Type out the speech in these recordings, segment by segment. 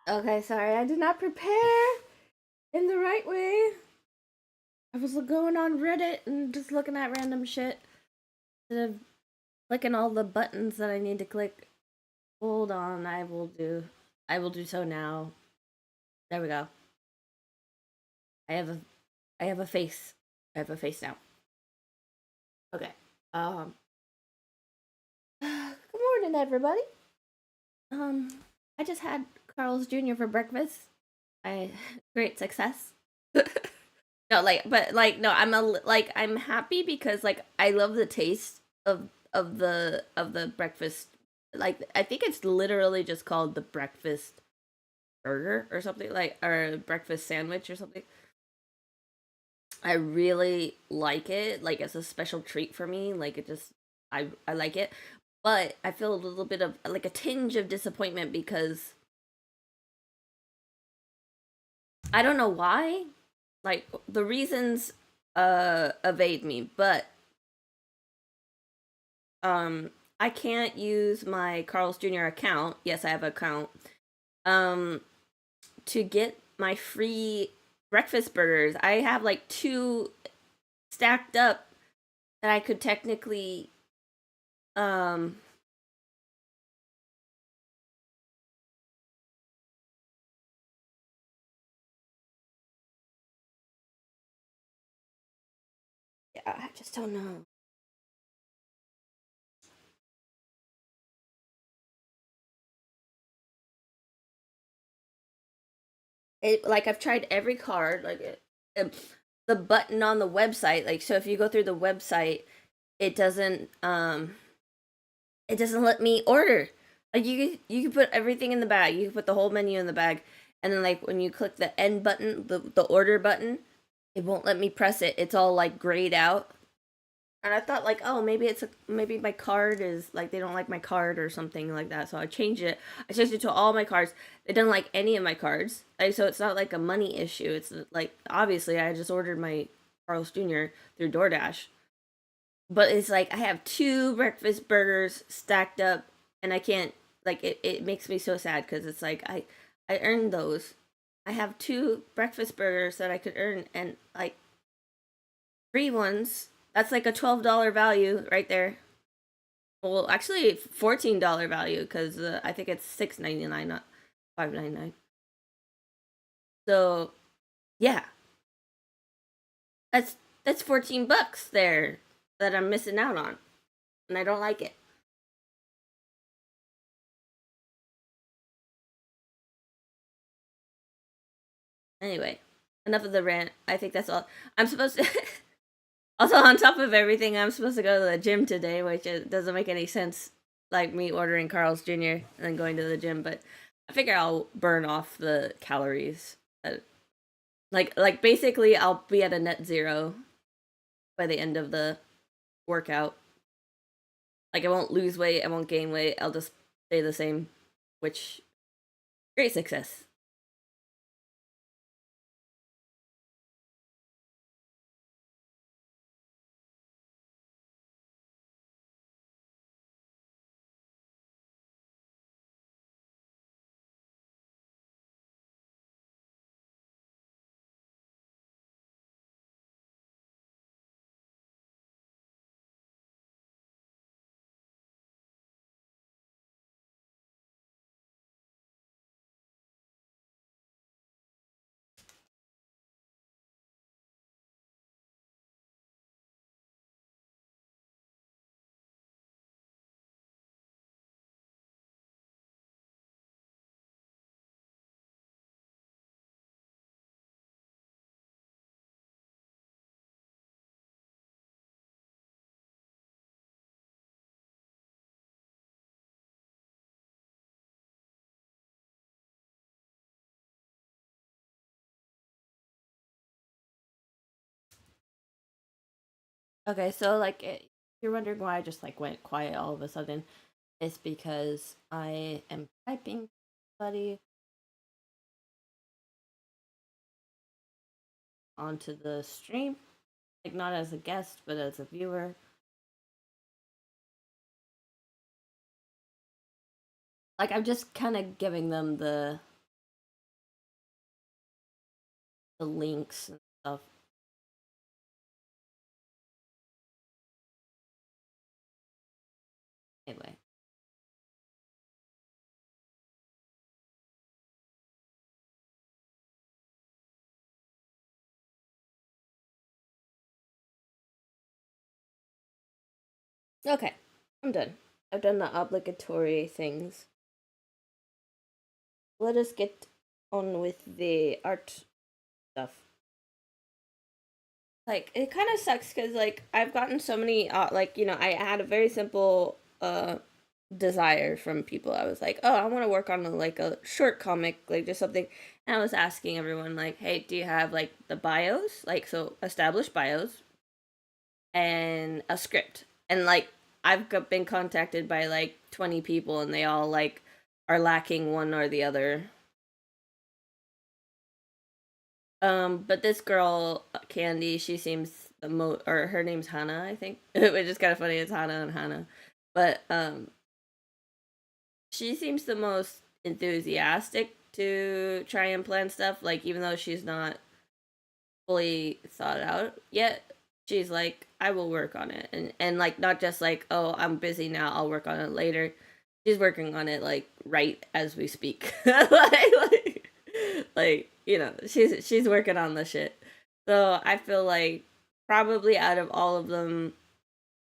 Okay, sorry, I did not prepare in the right way. I was going on Reddit and just looking at random shit instead of clicking all the buttons that I need to click. Hold on, I will do so now. There we go. I have a I have a face. I have a face now. Okay. Um Good morning everybody. Um I just had Carl's Jr. for breakfast. I great success. No, no, I'm happy because like I love the taste of the breakfast. Like I think it's literally just called the breakfast burger or something like or breakfast sandwich or something. I really like it. Like it's a special treat for me. Like it just I like it. But I feel a little bit of like a tinge of disappointment because I don't know why. Like the reasons evade me, but um I can't use my Carl's Jr. account. Yes, I have an account. Um to get my free breakfast burgers. I have like two stacked up that I could technically um yeah, I just don't know. It like I've tried every card the button on the website like so if you go through the website it doesn't let me order. Like you can put everything in the bag. You can put the whole menu in the bag, and then like when you click the end button, the order button, it won't let me press it. It's all like grayed out. And I thought like, oh, maybe my card is like they don't like my card or something like that. So I changed it. I changed it to all my cards. They don't like any of my cards. Like so, it's not like a money issue. It's like obviously I just ordered my Carl's Jr. through DoorDash, but it's like I have two breakfast burgers stacked up, and I can't like it makes me so sad because it's like I earned those. I have two breakfast burgers that I could earn, and like free ones. That's like a $12 value right there. Well, actually, $14 value because I think it's $6.99, not $5.99. So yeah, that's that's $14 there that I'm missing out on, and I don't like it. Anyway, enough of the rant. I think that's all. I'm supposed to. Also, on top of everything, I'm supposed to go to the gym today, which doesn't make any sense. Like me ordering Carl's Jr. and then going to the gym, but I figure I'll burn off the calories. Like basically, I'll be at a net zero by the end of the workout. Like I won't lose weight, I won't gain weight. I'll just stay the same, which great success. Okay, so like you're wondering why I just like went quiet all of a sudden. It's because I am typing somebody onto the stream, like not as a guest but as a viewer. Like I'm just kind of giving them the links and stuff. Anyway. Okay. I'm done. I've done the obligatory things. Let us get on with the art stuff. Like it kind of sucks because like I've gotten so many like I had a very simple desire from people. I was like, oh, I want to work on like a short comic, like just something. And I was asking everyone like, hey, do you have like the bios, like so established bios and a script? And like I've been contacted by like 20 people, and they all like are lacking one or the other. But this girl, Candy, she seems the most, or her name's Hannah, I think, which is kind of funny. It's Hannah and Hannah, but she seems the most enthusiastic to try and plan stuff. Like, even though she's not fully thought out yet, she's like, I will work on it, and like not just like, oh, I'm busy now, I'll work on it later. She's working on it like right as we speak. Like she's working on the shit. So I feel like probably out of all of them,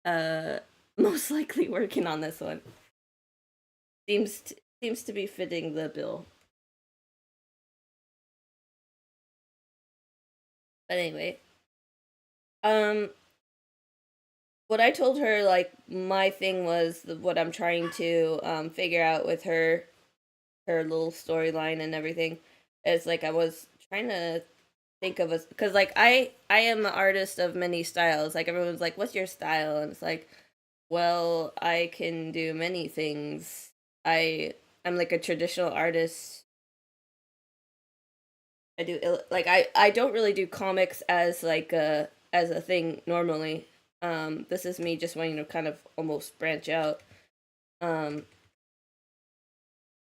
uh, most likely working on this one seems to, seems to be fitting the bill. But anyway, um, what I told her, like my thing was what I'm trying to figure out with her little storyline and everything is like I was trying to think of a, because like I am an artist of many styles. Like everyone's like, what's your style? And it's like, well, I can do many things. I'm like a traditional artist. I do like I don't really do comics as like a as a thing normally. This is me just wanting to kind of almost branch out. Um,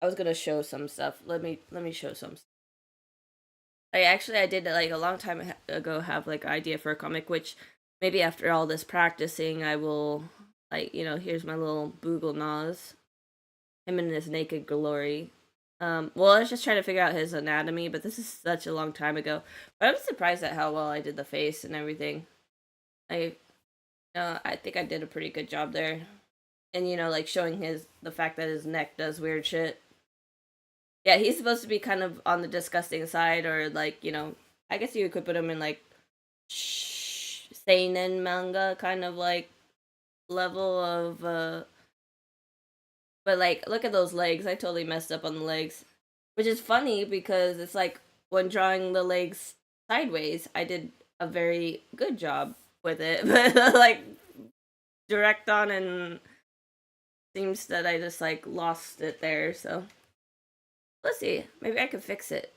I was gonna show some stuff. Let me show some. I did like a long time ago have like an idea for a comic, which maybe after all this practicing, I will like here's my little Boogle Nas, him in his naked glory. Well, I was just trying to figure out his anatomy, but this is such a long time ago. But I was surprised at how well I did the face and everything. I I think I did a pretty good job there, and like showing the fact that his neck does weird shit. Yeah, he's supposed to be kind of on the disgusting side, or like I guess you could put him in like seinen manga kind of like level of but like look at those legs. I totally messed up on the legs, which is funny because it's like when drawing the legs sideways, I did a very good job with it, but like direct on and seems that I just like lost it there. So let's see, maybe I could fix it.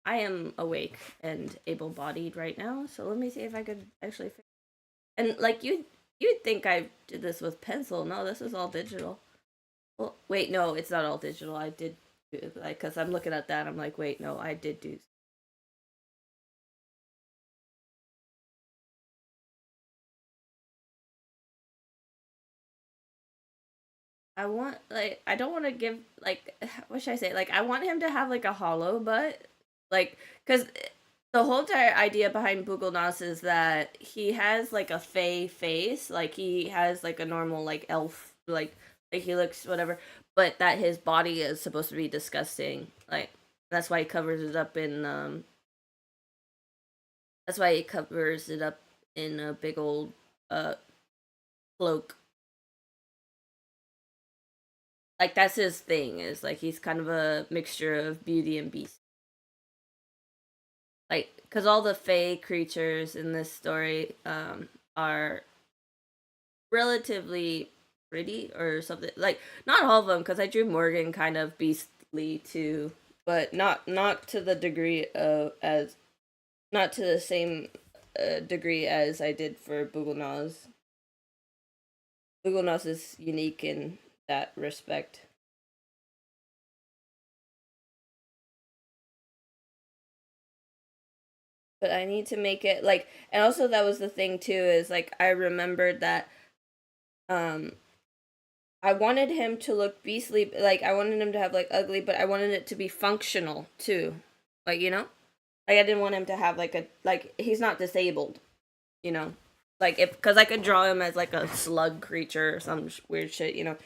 I am awake and able-bodied right now, so let me see if I could actually fix. And like you'd think I did this with pencil. No, this is all digital. Well, wait, no, it's not all digital. I did do like because I'm looking at that. I'm like, wait, no, I did do. I want like I don't want to give like what should I say? Like I want him to have like a hollow butt, like because the whole entire idea behind Boogle Nas is that he has like a fey face, like he has like a normal like elf like he looks whatever, but that his body is supposed to be disgusting. Like that's why he covers it up in that's why he covers it up in a big old uh cloak. Like that's his thing, is like he's kind of a mixture of beauty and beast. Like because all the fey creatures in this story are relatively pretty or something. Like not all of them, because I drew Morgan kind of beastly too, but not to the degree of as not to the same degree as I did for Boogle Nas. Boogle Nas is unique and that respect. But I need to make it like, and also that was the thing too, is like I remembered that um I wanted him to look beastly, like I wanted him to have like ugly, but I wanted it to be functional too. Like, you know? Like I didn't want him to have like a, like he's not disabled, you know? Like if, cuz I could draw him as like a slug creature or some weird shit, you know.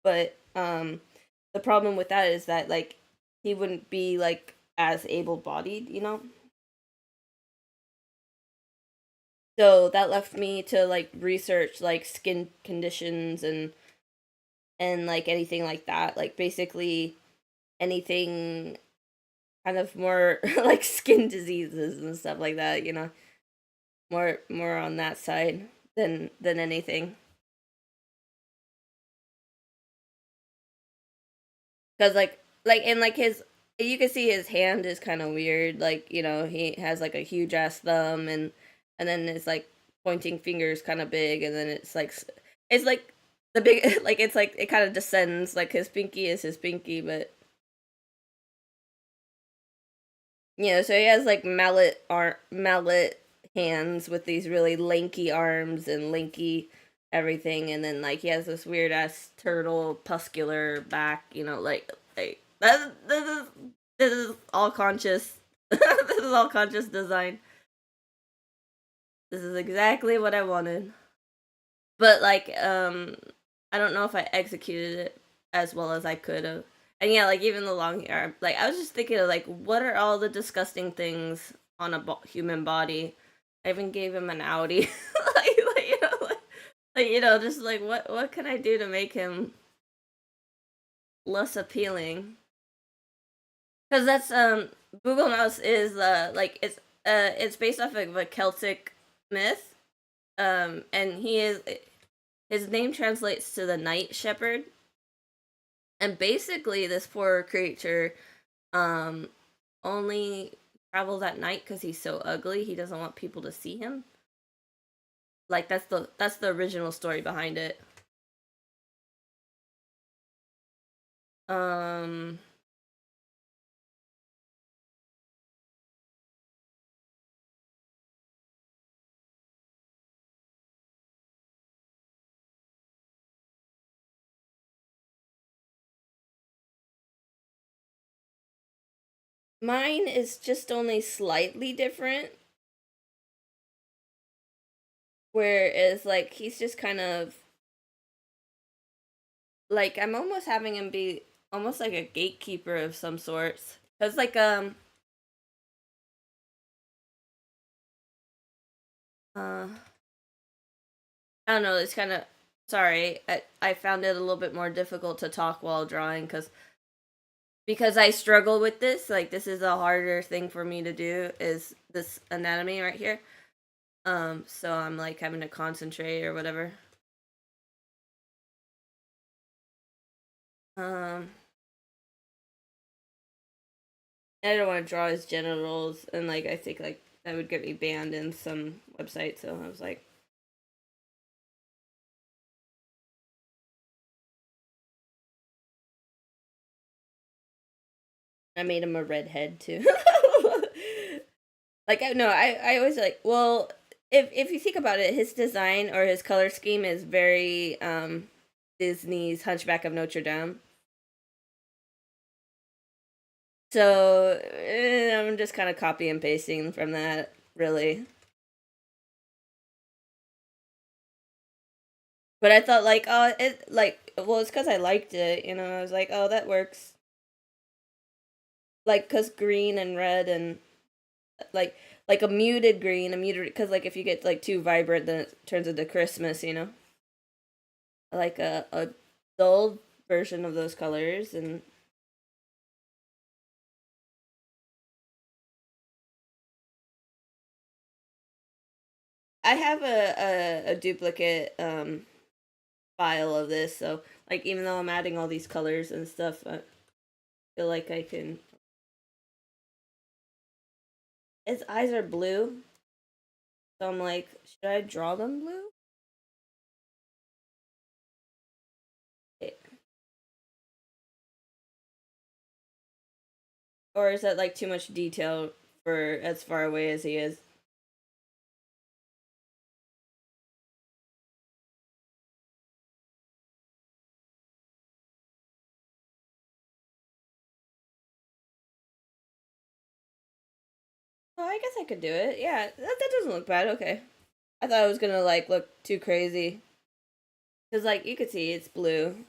But the problem with that is that like he wouldn't be like as able-bodied, you know? So that left me to like research like skin conditions and like anything like that, like basically anything kind of more like skin diseases and stuff like that, you know, more on that side than anything. Because like and like his, you can see his hand is kind of weird, like, you know, he has like a huge ass thumb, and then it's like pointing fingers kind of big, and then it's like the big like it's like it kind of descends, like his pinky is his pinky, but you know, so he has like mallet hands with these really lanky arms and lanky everything, and then like he has this weird ass turtle muscular back, you know, like that. This is all conscious. This is all conscious design. This is exactly what I wanted. But like, I don't know if I executed it as well as I could have. And yeah, like even the long hair. Like I was just thinking of like, what are all the disgusting things on a human body? I even gave him an Audi. You know, just like what can I do to make him less appealing? Because that's Google Mouse is like it's based off of a Celtic myth. And he is, his name translates to the night shepherd, and basically this poor creature um only travels at night because he's so ugly he doesn't want people to see him. Like that's the original story behind it. um Mine is just only slightly different, whereas like he's just kind of like, I'm almost having him be almost like a gatekeeper of some sorts, because like uh I don't know, it's kind of, sorry, I found it a little bit more difficult to talk while drawing because I struggle with this. Like this is a harder thing for me to do, is this anatomy right here. So I'm like having to concentrate or whatever. Um I don't want to draw his genitals, and like I think like that would get me banned in some website, so I was like, I made him a redhead too. Like I no, I always like, well, if you think about it, his design or his color scheme is very Disney's Hunchback of Notre Dame. So I'm just kind of copy and pasting from that, really. But I thought like, oh, it like, well, it's because I liked it, you know. I was like, oh, that works. Like, cause green and red and like like a muted green, a muted, because like if you get like too vibrant, then it turns into Christmas, you know. Like a dull version of those colors, and I have a duplicate file of this, so like even though I'm adding all these colors and stuff, I feel like I can. His eyes are blue, so I'm like, should I draw them blue? Or is that like too much detail for as far away as he is? Oh, I guess I could do it. Yeah, that doesn't look bad. Okay. I thought it was gonna like look too crazy. Cause like you could see it's blue.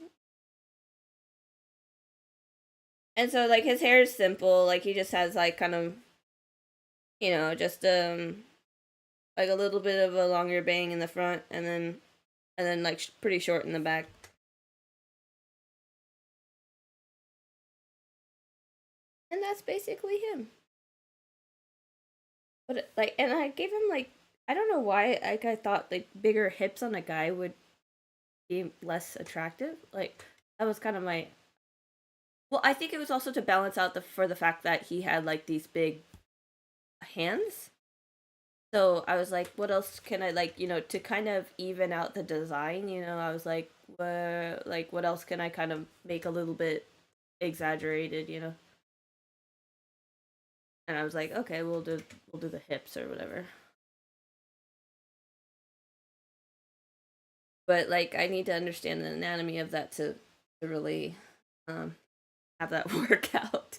And so like his hair is simple, like he just has like kind of just like a little bit of a longer bang in the front and then like pretty short in the back. And that's basically him. But like and I gave him like I don't know why like I thought like bigger hips on a guy would be less attractive. Like that was kind of my well, I think it was also to balance out the for the fact that he had like these big hands. So I was like, what else can I like, to kind of even out the design, I was like what else can I kind of make a little bit exaggerated. And I was like, okay, we'll do the hips or whatever. But like I need to understand the anatomy of that to really um have that work out.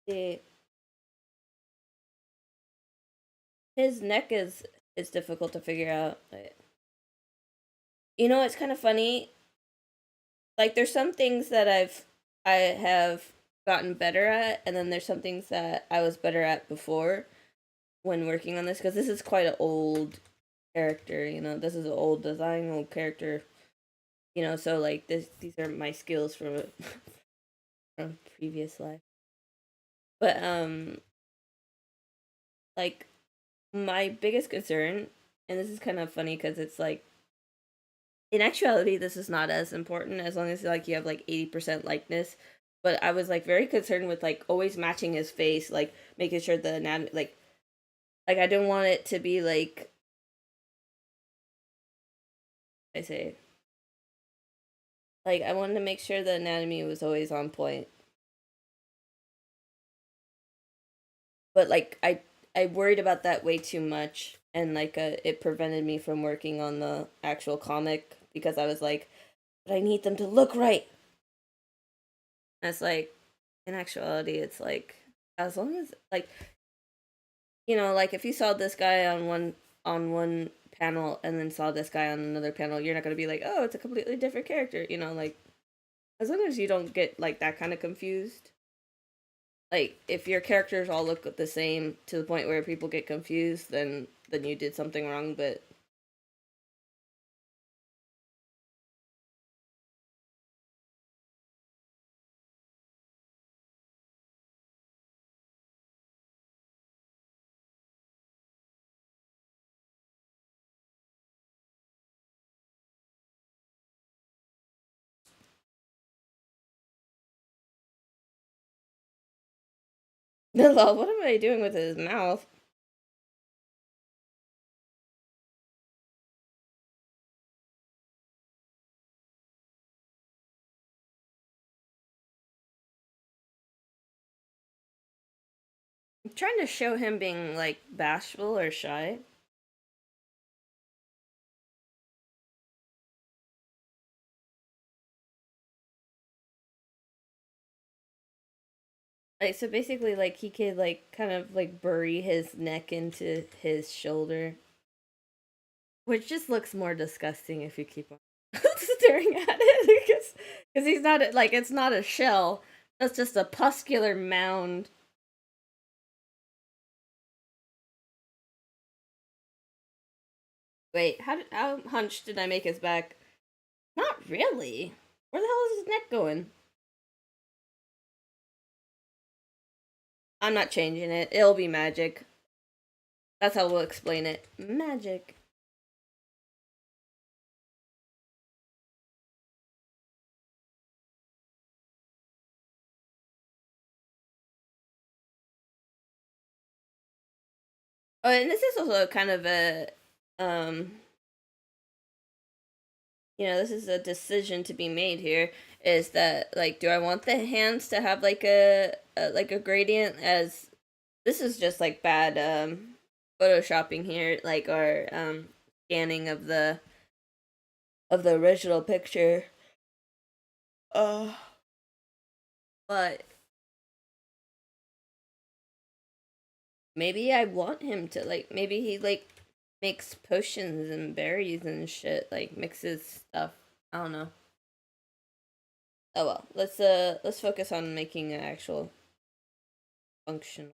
The his neck is difficult to figure out. It's kind of funny. Like there's some things that I have gotten better at, and then there's some things that I was better at before when working on this because this is quite an old character. This is an old design, old character. So like these are my skills from from previous life. But like my biggest concern, and this is kind of funny because it's like in actuality this is not as important as long as like you have like 80% likeness, but I was like very concerned with like always matching his face, like making sure the anatomy like I didn't want it to be like I say like I wanted to make sure the anatomy was always on point, but like I worried about that way too much, and like it prevented me from working on the actual comic because I was like, but I need them to look right. And it's like in actuality it's like as long as like like if you saw this guy on one panel and then saw this guy on another panel, you're not gonna be like, oh, it's a completely different character. Like as long as you don't get like that kind of confused. Like if your characters all look the same to the point where people get confused, then you did something wrong. But what am I doing with his mouth? I'm trying to show him being like bashful or shy. Like so basically like he could like kind of like bury his neck into his shoulder, which just looks more disgusting if you keep on staring at it because he's not like it's not a shell. That's just a puscular mound. Wait, how hunched did I make his back? Not really. Where the hell is his neck going? I'm not changing it. It'll be magic. That's how we'll explain it. Magic. Oh, and this is also kind of a um this is a decision to be made here. Is that like, do I want the hands to have like a gradient? As this is just like bad photoshopping here, like our scanning of the original picture. Uh, but maybe I want him to, like, maybe he like makes potions and berries and shit, like mixes stuff. I don't know. Oh well, let's focus on making an actual function.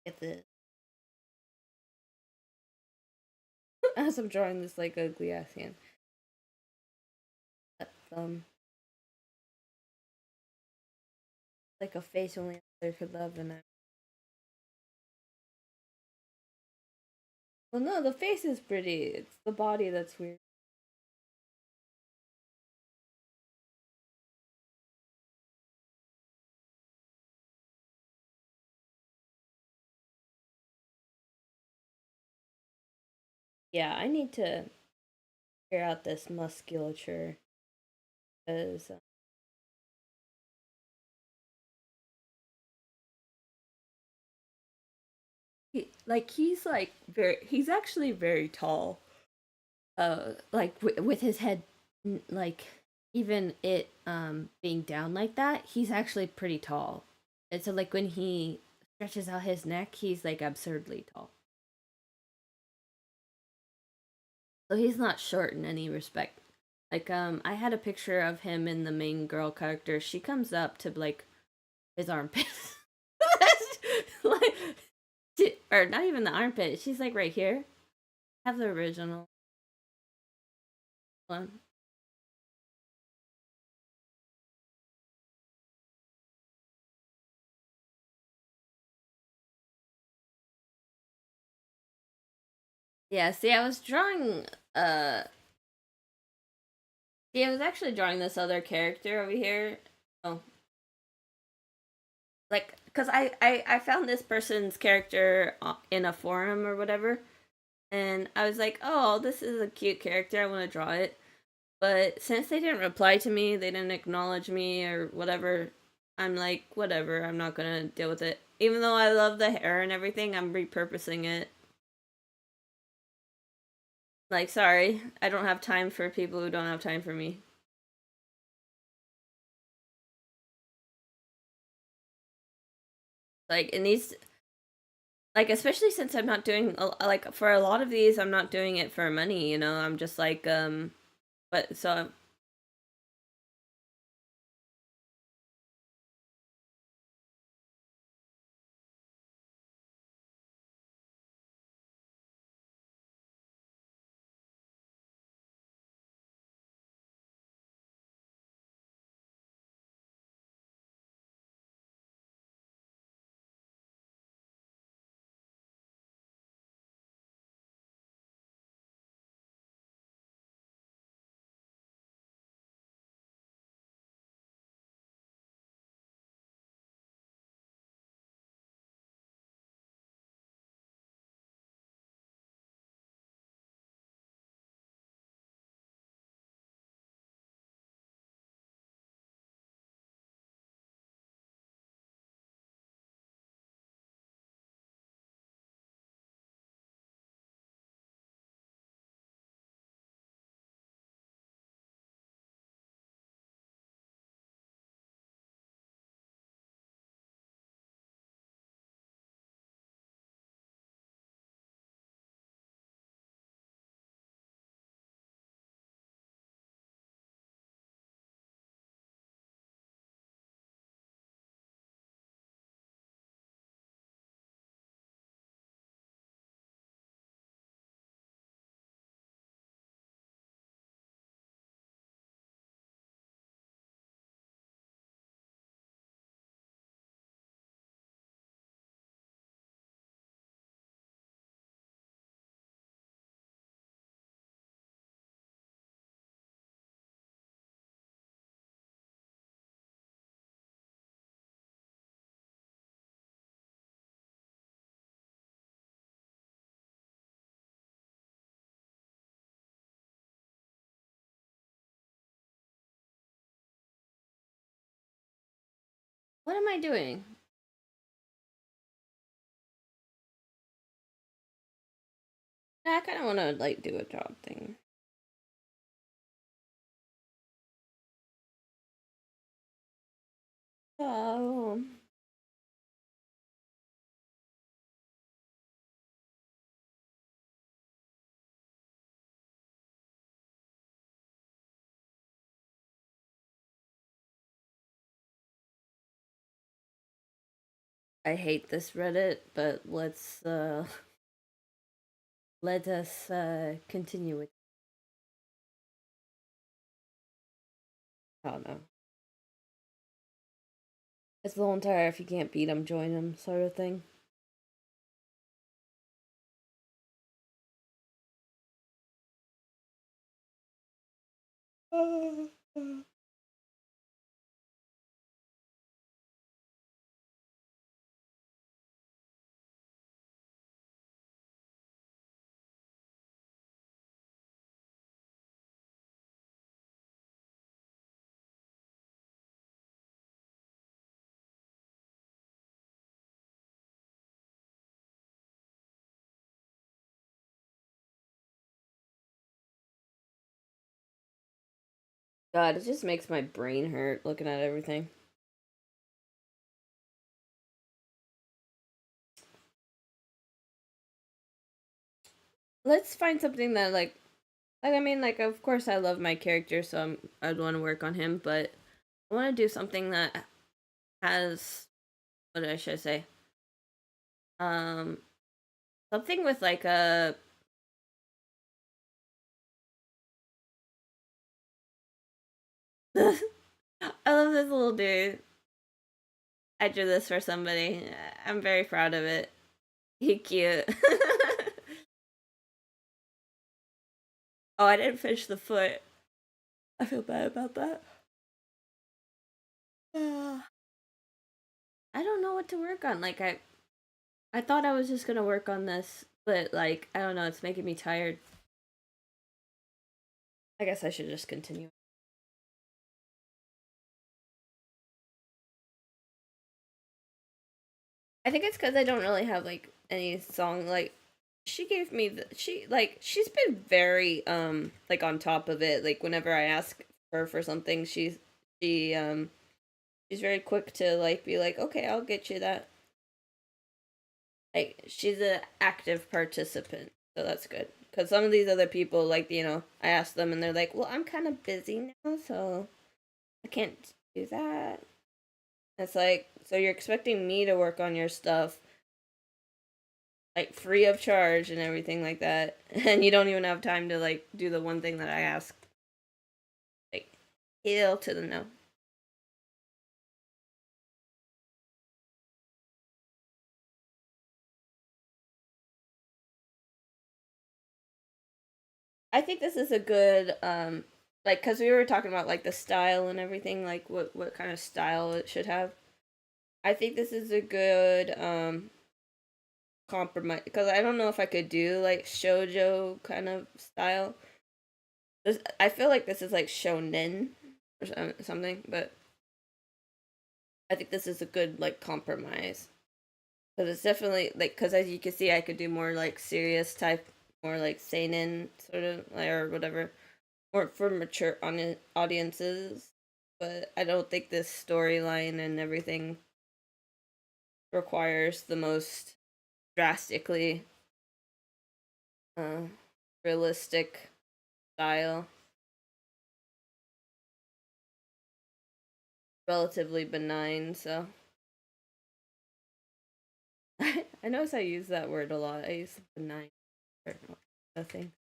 Get this. As I'm drawing this like ugly ass hand. That thumb. Like a face only a mother could love, and I. Well, no, the face is pretty. It's the body that's weird. Yeah, I need to figure out this musculature because he's like very. He's actually very tall. Like with his head, like even it being down like that, he's actually pretty tall. And so like when he stretches out his neck, he's like absurdly tall. So he's not short in any respect. Like I had a picture of him in the main girl character. She comes up to like his armpits. Like, or not even the armpit. She's like right here. I have the original one. Yeah, see, I was drawing see, I was actually drawing this other character over here. Oh, like, cause I found this person's character in a forum or whatever, and I was like, oh, this is a cute character. I want to draw it. But since they didn't reply to me, they didn't acknowledge me or whatever. I'm like, whatever. I'm not gonna deal with it. Even though I love the hair and everything, I'm repurposing it. Like, sorry, I don't have time for people who don't have time for me. Like, it needs, like, especially since I'm not doing like for a lot of these, I'm not doing it for money. I'm just like but so What am I doing? I kind of want to like do a job thing. Oh, I hate this Reddit, but let us continue with. I don't know. It's the whole entire if you can't beat them, join them sort of thing. God, it just makes my brain hurt looking at everything. Let's find something that I mean, like of course I love my character, so I'd want to work on him, but I want to do something that has what should I say? Um, something with like a. I love this little dude. I drew this for somebody. I'm very proud of it. He cute. Oh, I didn't finish the foot. I feel bad about that. I don't know what to work on. I thought I was just gonna work on this, but like I don't know. It's making me tired. I guess I should just continue. I think it's because I don't really have like any song she gave me she's been very like on top of it. Like whenever I ask her for something, she's very quick to like be like, okay, I'll get you that. Like she's an active participant, so that's good. Because some of these other people, like I ask them and they're like, well, I'm kind of busy now, so I can't do that. It's like, so you're expecting me to work on your stuff like free of charge and everything like that, and you don't even have time to like do the one thing that I ask. Like, ill to the no. I think this is a good like because we were talking about like the style and everything, like what kind of style it should have. I think this is a good compromise because I don't know if I could do like shojo kind of style. I feel like this is like shonen or something, but I think this is a good like compromise. Because it's definitely like because as you can see, I could do more like serious type, more like seinen sort of or whatever, more for mature audiences. But I don't think this storyline and everything requires the most drastically uh, realistic style. Relatively benign, so I notice I use that word a lot. I use benign for nothing.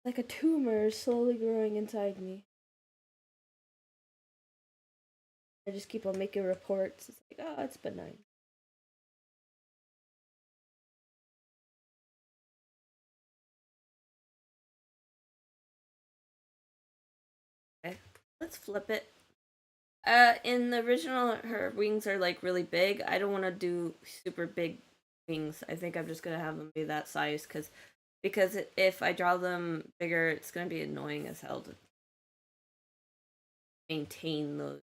Like a tumor slowly growing inside me. I just keep on making reports. It's like, oh, it's benign. Okay, let's flip it. In the original, her wings are like really big. I don't want to do super big wings. I think I'm just gonna have them be that size because if I draw them bigger, it's gonna be annoying as hell to maintain those.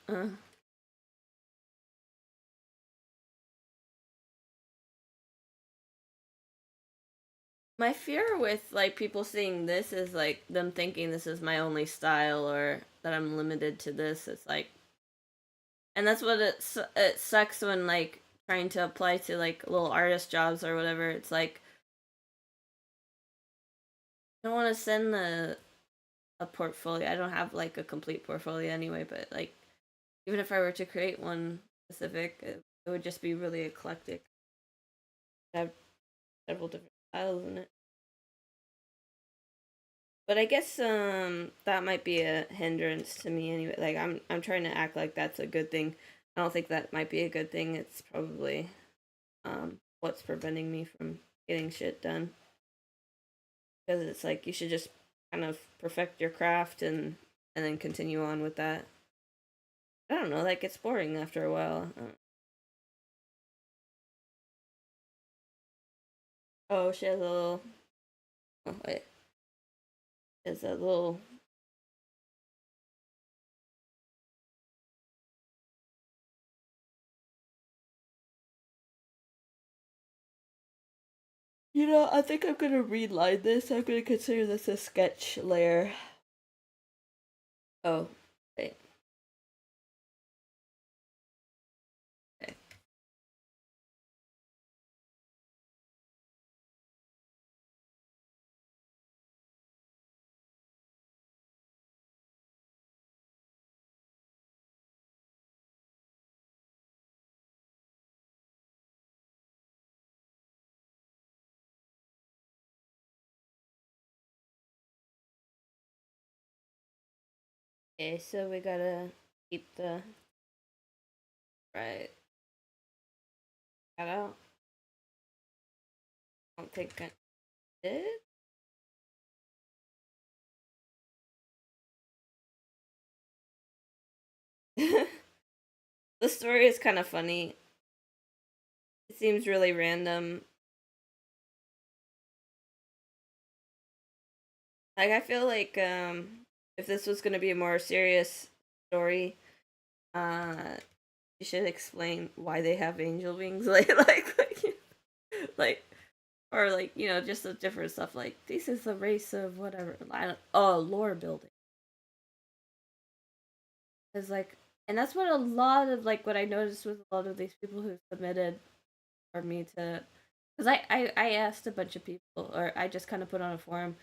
Uh, my fear with like people seeing this is like them thinking this is my only style or that I'm limited to this. It's like, and that's what it sucks when like trying to apply to like little artist jobs or whatever. It's like I don't want to send the a portfolio. I don't have like a complete portfolio anyway, but like even if I were to create one specific, it would just be really eclectic. I have several different styles in it. But I guess that might be a hindrance to me anyway. Like I'm trying to act like that's a good thing. I don't think that might be a good thing. It's probably what's preventing me from getting shit done. Because it's like you should just kind of perfect your craft and then continue on with that. I don't know, that gets boring after a while. Oh, she has a little. Oh wait, there's a little. You know, I think I'm gonna reline this. I'm gonna consider this a sketch layer. Oh, wait. Okay. Okay, so we gotta keep the right cut out. I don't think I did. The story is kind of funny. It seems really random. Like I feel like if this was gonna be a more serious story, uh you should explain why they have angel wings like or like just the different stuff like this is the race of whatever. I don't, oh, lore building is like, and that's what a lot of like what I noticed with a lot of these people who submitted for me to, because I asked a bunch of people, or I just kind of put on a forum.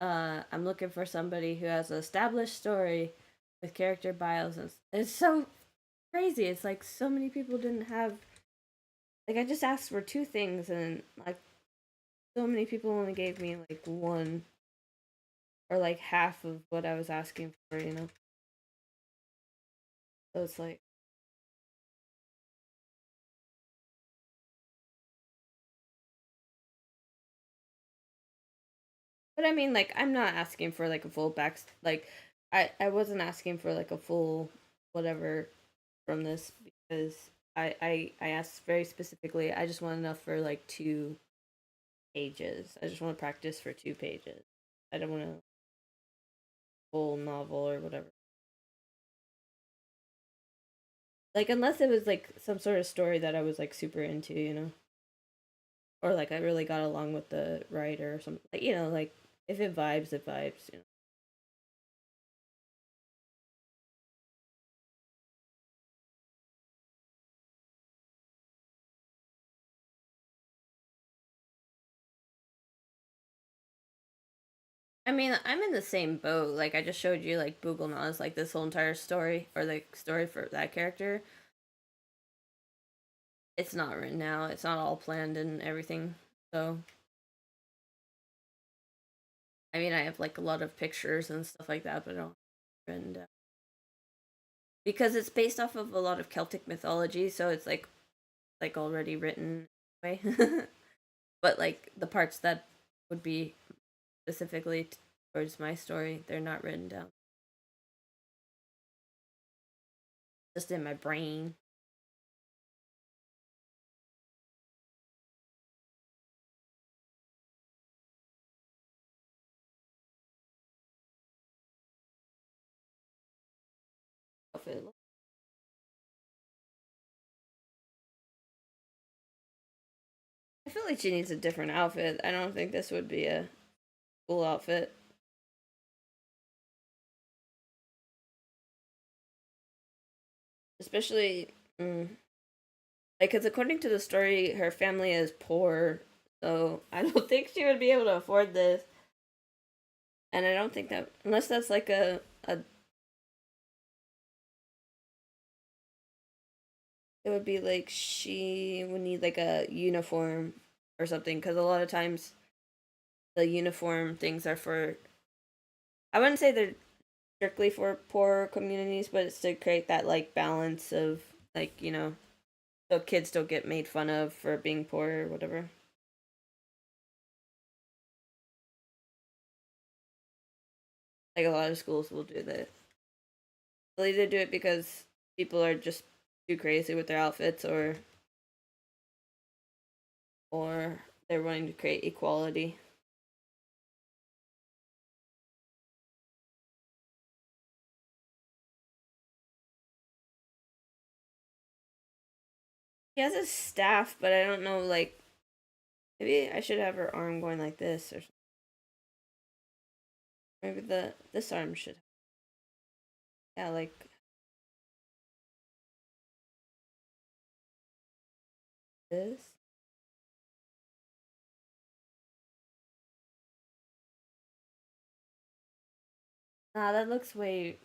I'm looking for somebody who has an established story with character bios, and it's so crazy. It's like so many people didn't have. Like I just asked for two things, and like so many people only gave me like one or like half of what I was asking for. So it's like, but I mean, like I'm not asking for like a full back. Like I wasn't asking for like a full whatever from this because I asked very specifically. I just want enough for like 2 pages. I just want to practice for 2 pages. I don't want a full novel or whatever. Like unless it was like some sort of story that I was like super into. Or like I really got along with the writer or something. Like if it vibes, it vibes. I mean, I'm in the same boat. Like I just showed you like Google Nas, like this whole entire story or the story for that character. It's not written now. It's not all planned and everything. So I mean, I have like a lot of pictures and stuff like that, but I don't. And because it's based off of a lot of Celtic mythology, so it's like already written way. But like the parts that would be specifically towards my story, they're not written down. Just in my brain. I feel like she needs a different outfit. I don't think this would be a cool outfit. Especially, like, because according to the story, her family is poor, so I don't think she would be able to afford this. And I don't think that, unless that's like a it would be like she would need like a uniform or something, because a lot of times the uniform things are for, I wouldn't say they're strictly for poor communities, but it's to create that like balance of like, so kids don't get made fun of for being poor or whatever. Like a lot of schools will do that. They'll either do it because people are just too crazy with their outfits, or they're wanting to create equality. He has a staff, but I don't know, like, maybe I should have her arm going like this, or maybe this arm should, yeah, like this. Nah, that looks way.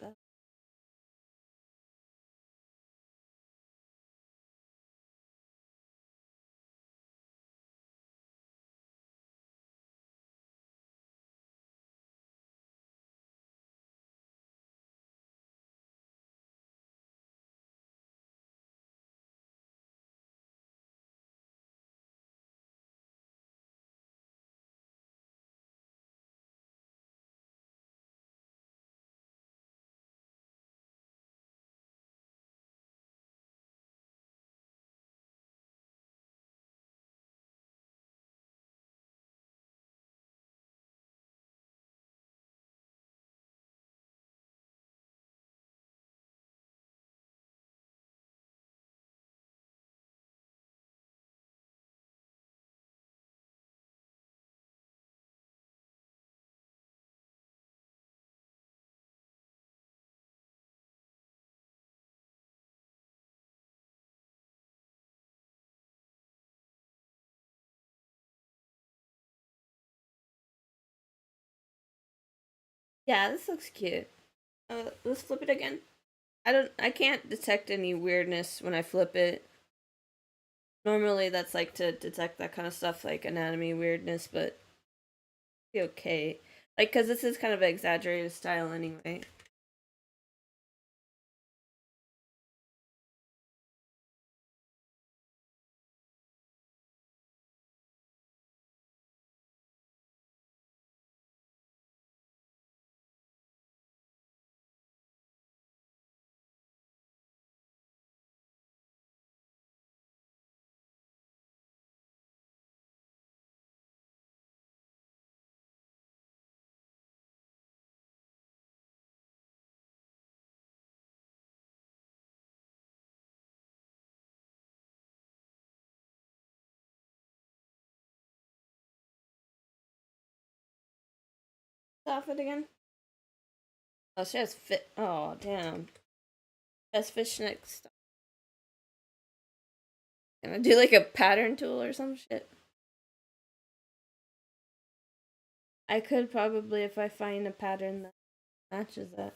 Yeah, this looks cute. Let's flip it again. I can't detect any weirdness when I flip it. Normally, that's like to detect that kind of stuff, like anatomy weirdness, but be okay. Like, because this is kind of an exaggerated style anyway. Off it again. Oh, she has fit. Oh, damn. She has fishnet stuff. Can I do like a pattern tool or some shit? I could probably if I find a pattern that matches that.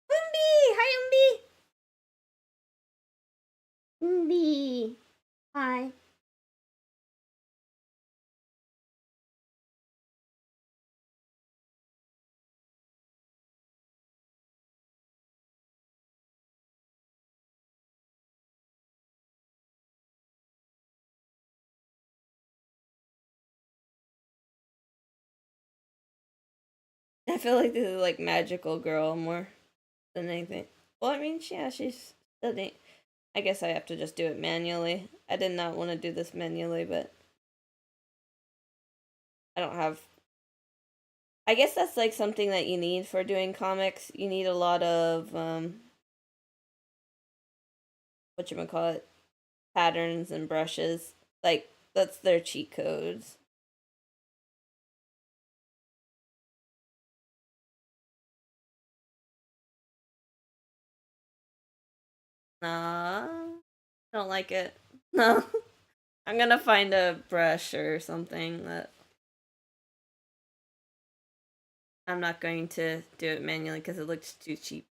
Umbi! Hi, Umbi! Umbi! Hi. I feel like this is like magical girl more than anything. Well, I mean, yeah, she's studying. I guess I have to just do it manually. I did not want to do this manually, but I don't have. I guess that's like something that you need for doing comics. You need a lot of what you call it, patterns and brushes. Like that's their cheat codes. Nah, I don't like it. No, I'm gonna find a brush or something that I'm not going to do it manually because it looks too cheap.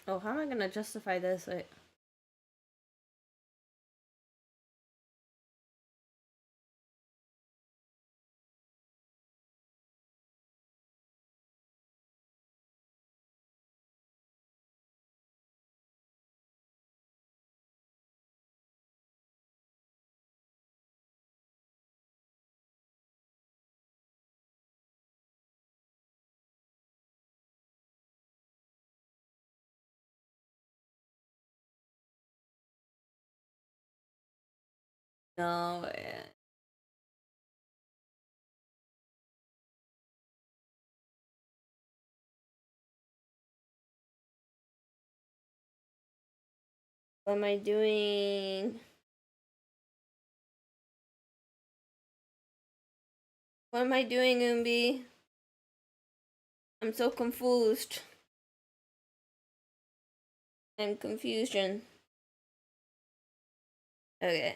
Oh, how am I gonna justify this? Wait. No. What am I doing? What am I doing, Umbi? I'm so confused. I'm confusion. Okay.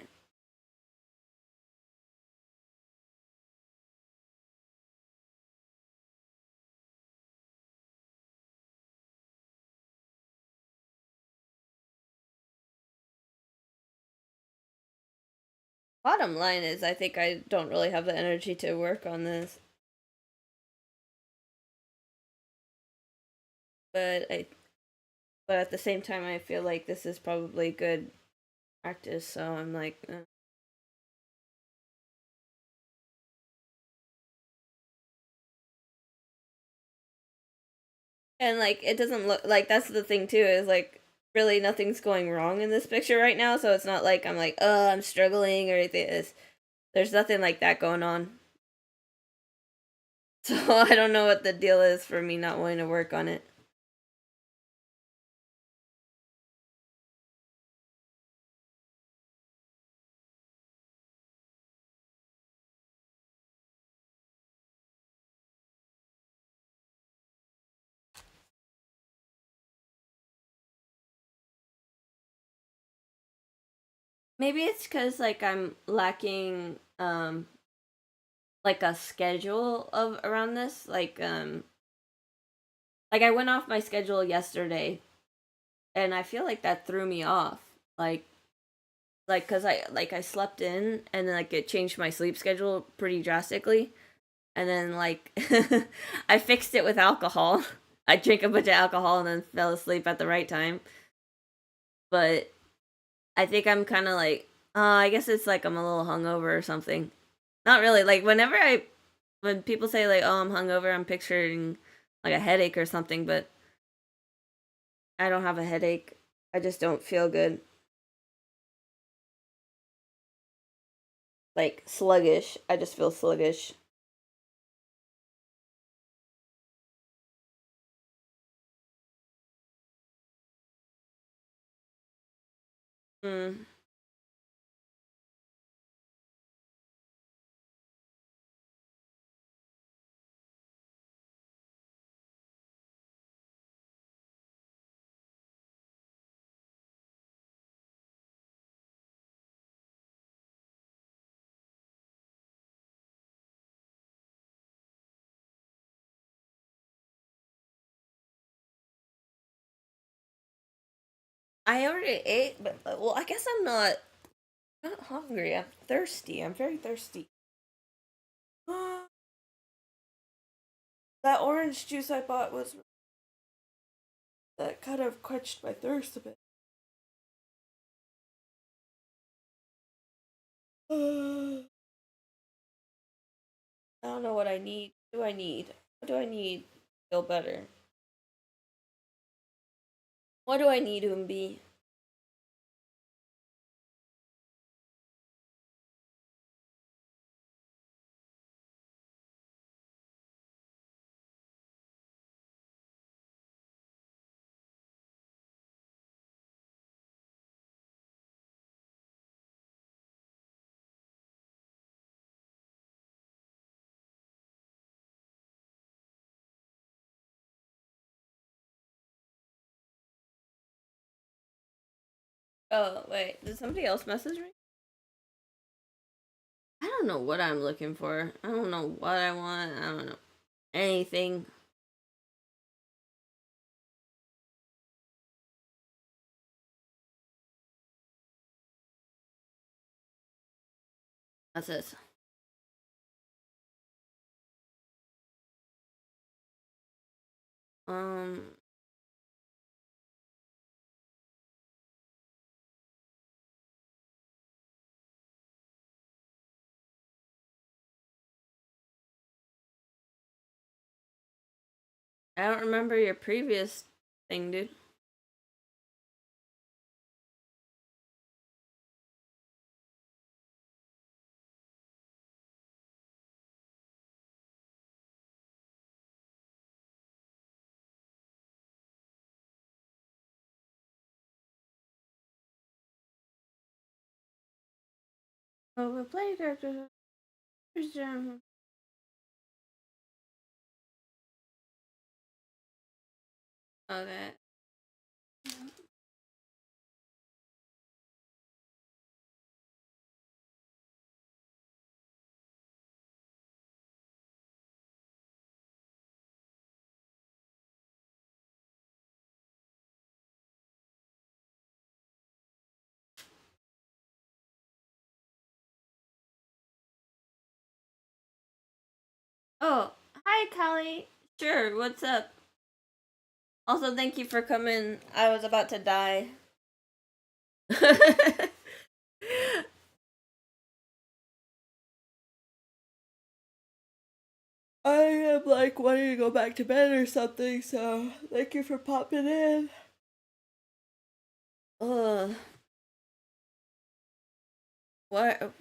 Bottom line is, I think I don't really have the energy to work on this. But I, but at the same time, I feel like this is probably good practice. So I'm like, and like it doesn't look like that's the thing too. Is like really nothing's going wrong in this picture right now. So it's not like I'm like, oh, I'm struggling or anything. There's nothing like that going on. So I don't know what the deal is for me not wanting to work on it. Maybe it's because like I'm lacking like a schedule of around this. Like I went off my schedule yesterday, and I feel like that threw me off. Like because I slept in, and then like it changed my sleep schedule pretty drastically, and then like I fixed it with alcohol. I drank a bunch of alcohol and then fell asleep at the right time. But I think I'm kind of like, I guess it's like I'm a little hungover or something. Not really. Like when people say like, oh, I'm hungover, I'm picturing like a headache or something, but I don't have a headache. I just don't feel good. Like sluggish. I just feel sluggish. Mm. I already ate, but well, I guess I'm not. I'm not hungry. I'm thirsty. I'm very thirsty. That orange juice I bought was that kind of quenched my thirst a bit. I don't know what I need. What do I need? What do I need to feel better? What do I need to be? Oh, wait. Did somebody else message me? I don't know what I'm looking for. I don't know what I want. I don't know anything. That's it. Um, I don't remember your previous thing, dude. Oh, we play characters. Okay. Oh, hi, Callie. Sure, what's up? Also, thank you for coming. I was about to die. I am like wanting to go back to bed or something, so thank you for popping in. Ugh. What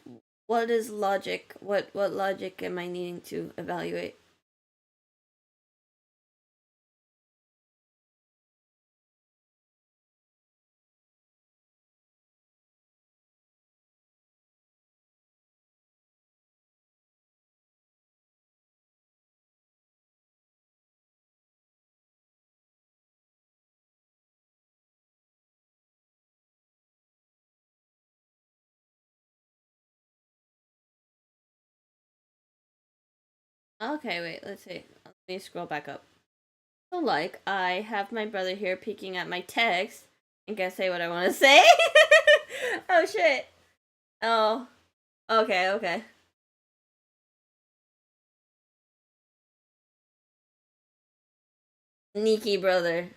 what is logic? What logic am I needing to evaluate? Okay, wait, let's see. Let me scroll back up. So like I have my brother here peeking at my text and gonna say what I wanna say. Oh shit. Oh. Okay, okay. Sneaky brother.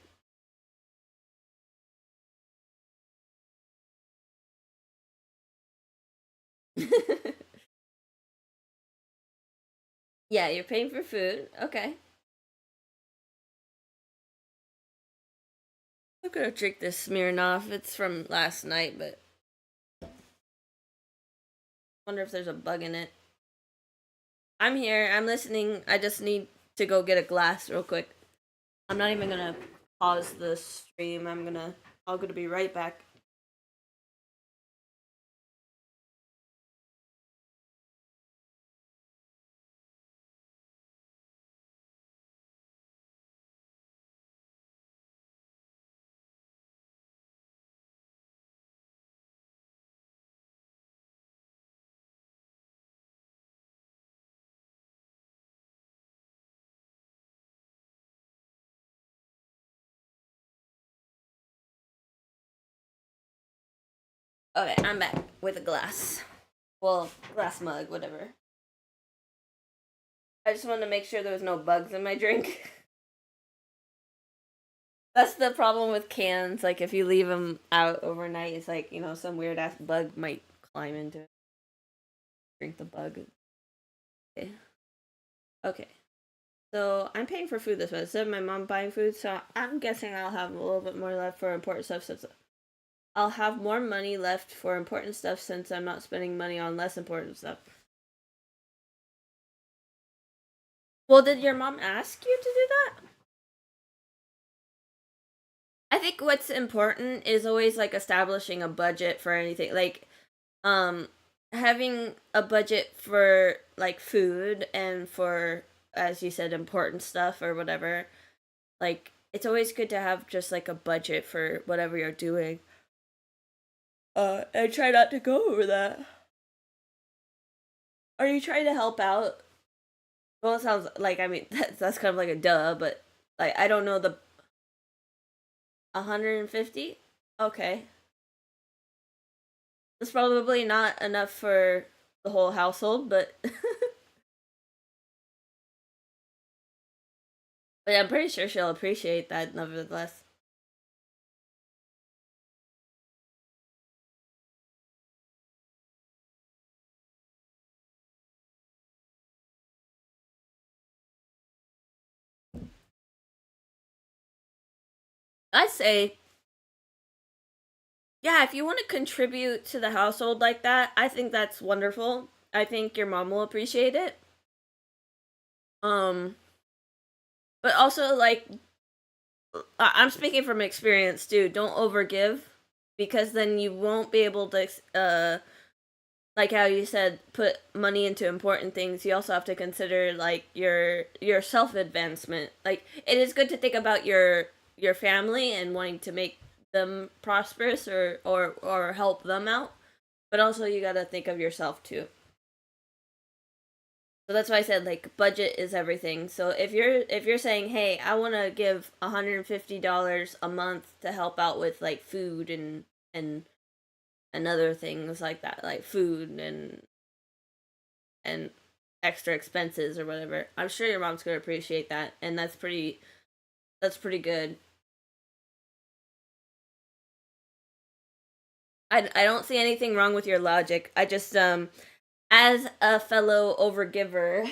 Yeah, you're paying for food. Okay. I'm gonna drink this Smirnoff. It's from last night, but wonder if there's a bug in it. I'm here. I'm listening. I just need to go get a glass real quick. I'm not even gonna pause the stream. I'm gonna be right back. Okay, I'm back. with a glass. Well, glass mug, whatever. I just wanted to make sure there was no bugs in my drink. That's the problem with cans. Like, if you leave them out overnight, it's like, some weird ass bug might climb into it. Drink the bug. Okay. Okay. So, I'm paying for food this month. Instead of my mom buying food, so I'm guessing I'll have a little bit more left for important stuff since I'll have more money left for important stuff since I'm not spending money on less important stuff. Well, did your mom ask you to do that? I think what's important is always like establishing a budget for anything. Like, having a budget for like food and for, as you said, important stuff or whatever. Like, it's always good to have just like a budget for whatever you're doing. And try not to go over that. Are you trying to help out? Well, it sounds like, I mean, that's kind of like a duh, but like, I don't know, the 150? Okay. That's probably not enough for the whole household, but but I'm pretty sure she'll appreciate that nevertheless. I say, yeah, if you want to contribute to the household like that, I think that's wonderful. I think your mom will appreciate it. Um, but also, like, I'm speaking from experience too. Don't overgive, because then you won't be able to, like how you said, put money into important things. You also have to consider like your self advancement. Like, it is good to think about your family and wanting to make them prosperous, or help them out, but also you got to think of yourself too. So that's why I said, like, budget is everything. So if you're saying, hey, I want to give $150 a month to help out with like food and other things like that, like food and extra expenses or whatever, I'm sure your mom's gonna appreciate that, and that's pretty good. I don't see anything wrong with your logic. I just, as a fellow overgiver,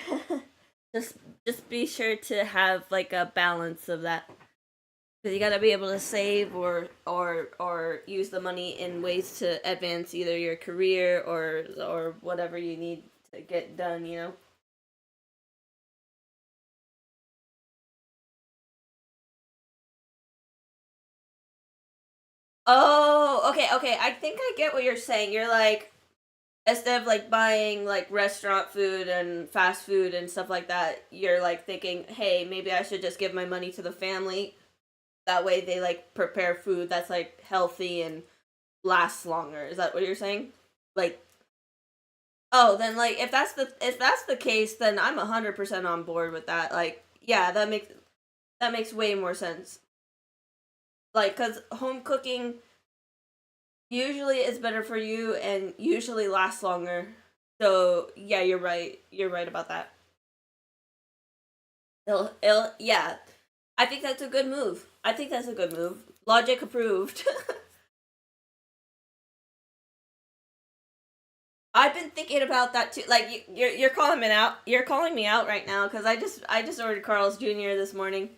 just just be sure to have like a balance of that, because you got to be able to save, or use the money in ways to advance either your career or whatever you need to get done. Oh, okay, okay. I think I get what you're saying. You're like, instead of like buying like restaurant food and fast food and stuff like that, you're like thinking, hey, maybe I should just give my money to the family. That way they like prepare food that's like healthy and lasts longer. Is that what you're saying? Like, oh, then like, if that's the case, then I'm 100% on board with that. Like, yeah, that makes way more sense. Like, cuz home cooking usually is better for you and usually lasts longer. So, yeah, you're right. You're right about that. Yeah. I think that's a good move. I think that's a good move. Logic approved. I've been thinking about that too. Like, you're calling me out. You're calling me out right now because I just ordered Carl's Jr. this morning.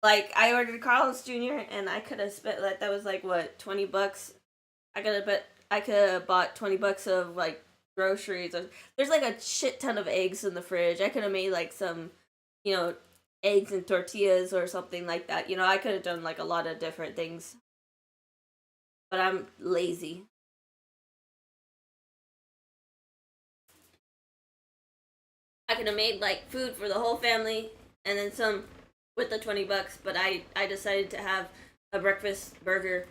Like, I ordered Carl's Jr. and I could have spent, like, that was like what, $20. I could have bought $20 of like groceries. There's like a shit ton of eggs in the fridge. I could have made like some, you know, eggs and tortillas or something like that. I could have done like a lot of different things, but I'm lazy. I could have made like food for the whole family and then some with the $20, but I decided to have a breakfast burger.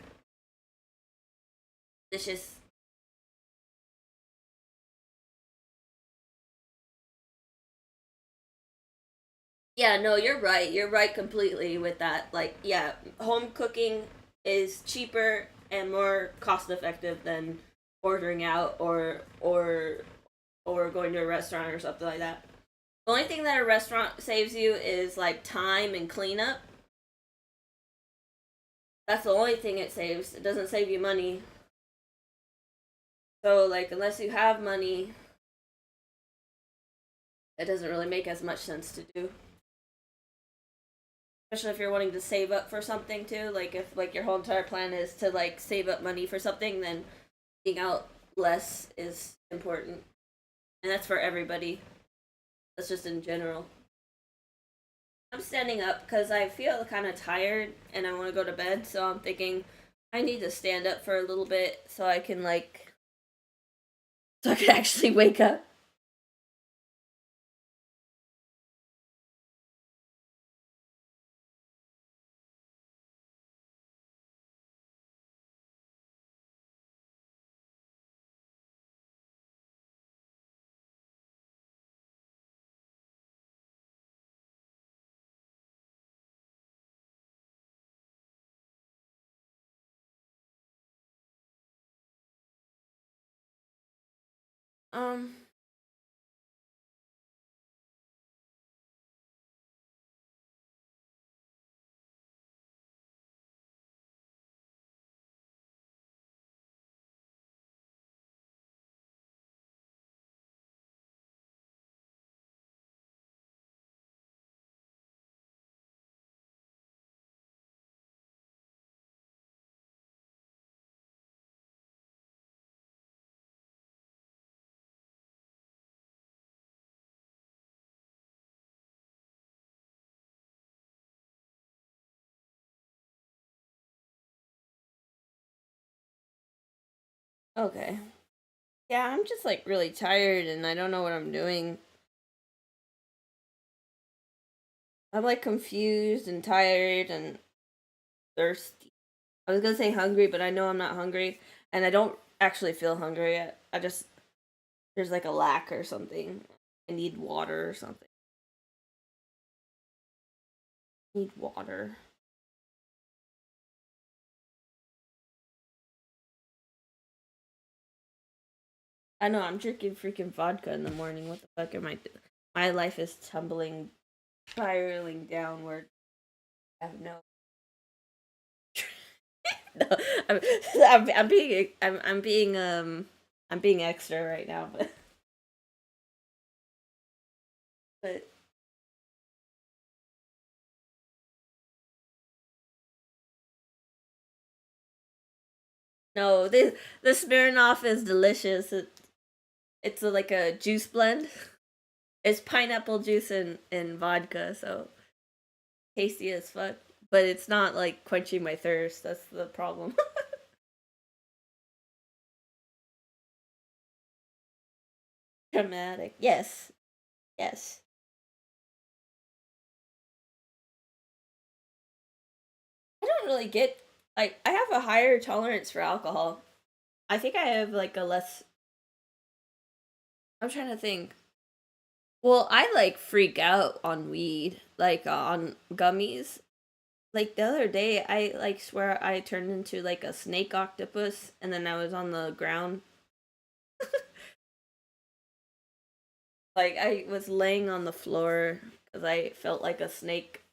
Delicious. Yeah, no, you're right. You're right completely with that. Like, yeah, home cooking is cheaper and more cost effective than ordering out or going to a restaurant or something like that. The only thing that a restaurant saves you is like time and cleanup. That's the only thing it saves. It doesn't save you money. So like unless you have money, it doesn't really make as much sense to do. Especially if you're wanting to save up for something too. Like if like your whole entire plan is to like save up money for something, then eating out less is important. And that's for everybody. That's just in general. I'm standing up because I feel kind of tired and I want to go to bed. So I'm thinking I need to stand up for a little bit so I can like so I can actually wake up. Um. Okay. Yeah, I'm just like really tired and I don't know what I'm doing. I'm like confused and tired and thirsty. I was gonna say hungry, but I know I'm not hungry, and I don't actually feel hungry yet. I just there's like a lack or something. I need water or something. I need water. I know I'm drinking freaking vodka in the morning. What the fuck am I doing? My life is tumbling, spiraling downward. I have no. No, I'm, I'm being extra right now, but no, the Smirnoff is delicious. It's like a juice blend. It's pineapple juice and vodka, so tasty as fuck. But it's not like quenching my thirst. That's the problem. Dramatic. Yes. Yes. I don't really get like I have a higher tolerance for alcohol. I think I have like a less I'm trying to think. Well, I like freak out on weed, like on gummies. Like the other day I like swear I turned into like a snake octopus and then I was on the ground. Like I was laying on the floor because I felt like a snake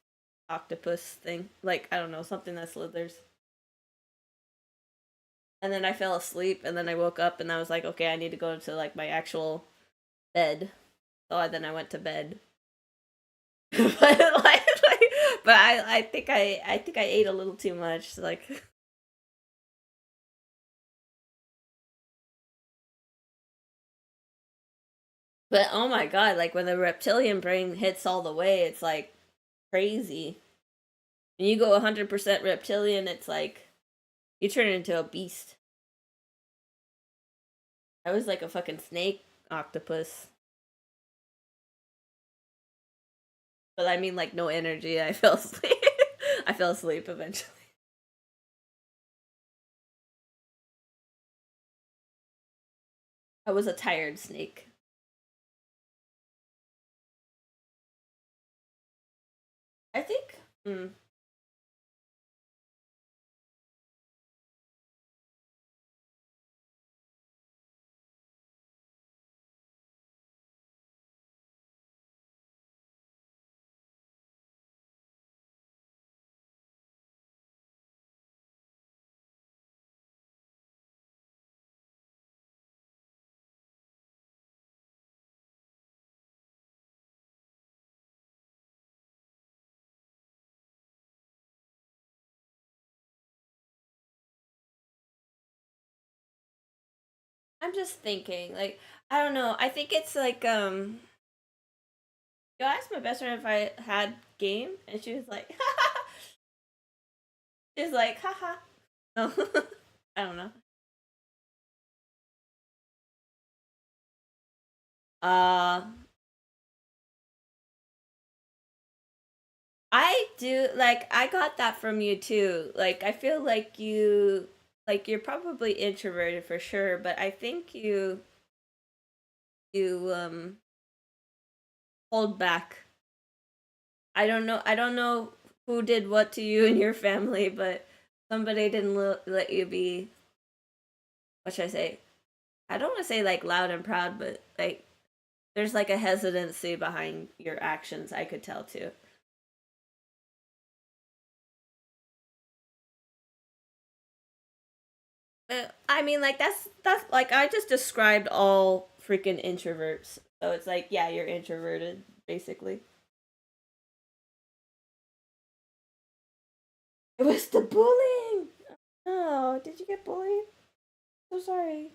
octopus thing. Like I don't know, something that slithers. And then I fell asleep and then I woke up and I was like, okay, I need to go to like my actual bed. So then I went to bed. But I think I ate a little too much. Like but oh my god, like when the reptilian brain hits all the way, it's like crazy. When you go 100% reptilian, it's like you turn into a beast. I was like a fucking snake octopus. But I mean like no energy. I fell asleep. I fell asleep eventually. I was a tired snake. I think I'm just thinking, like, I don't know. I think it's like I asked my best friend if I had game, and she was like, she's like, haha. No, I don't know. Uh, I do like I got that from you too. Like I feel like you're probably introverted for sure, but I think you hold back. I don't know who did what to you in your family, but somebody didn't let you be, what should I say? I don't want to say like loud and proud, but like there's like a hesitancy behind your actions, I could tell too. I mean, like that's like I just described all freaking introverts. So it's like, yeah, you're introverted, basically. It was the bullying. Oh, did you get bullied? So sorry.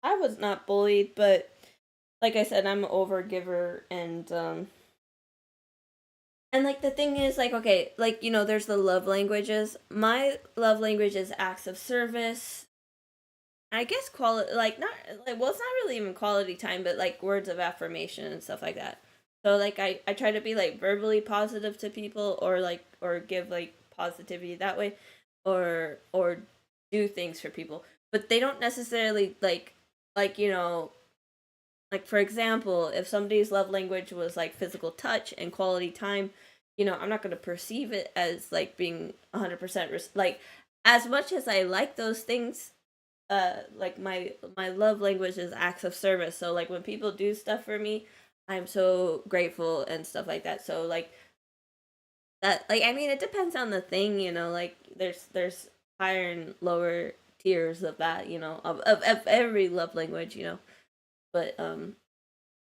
I was not bullied, but like I said, I'm an overgiver, and like the thing is, like, okay, like there's the love languages. My love language is acts of service. I guess quality, like not like well, it's not really even quality time, but like words of affirmation and stuff like that. So like I try to be like verbally positive to people, or give like positivity that way, or do things for people, but they don't necessarily like like for example, if somebody's love language was like physical touch and quality time, I'm not going to perceive it as like being 100% like, as much as I like those things, like my love language is acts of service. So like when people do stuff for me, I'm so grateful and stuff like that. So like that, like, I mean, it depends on the thing, like there's higher and lower tiers of that, of every love language, but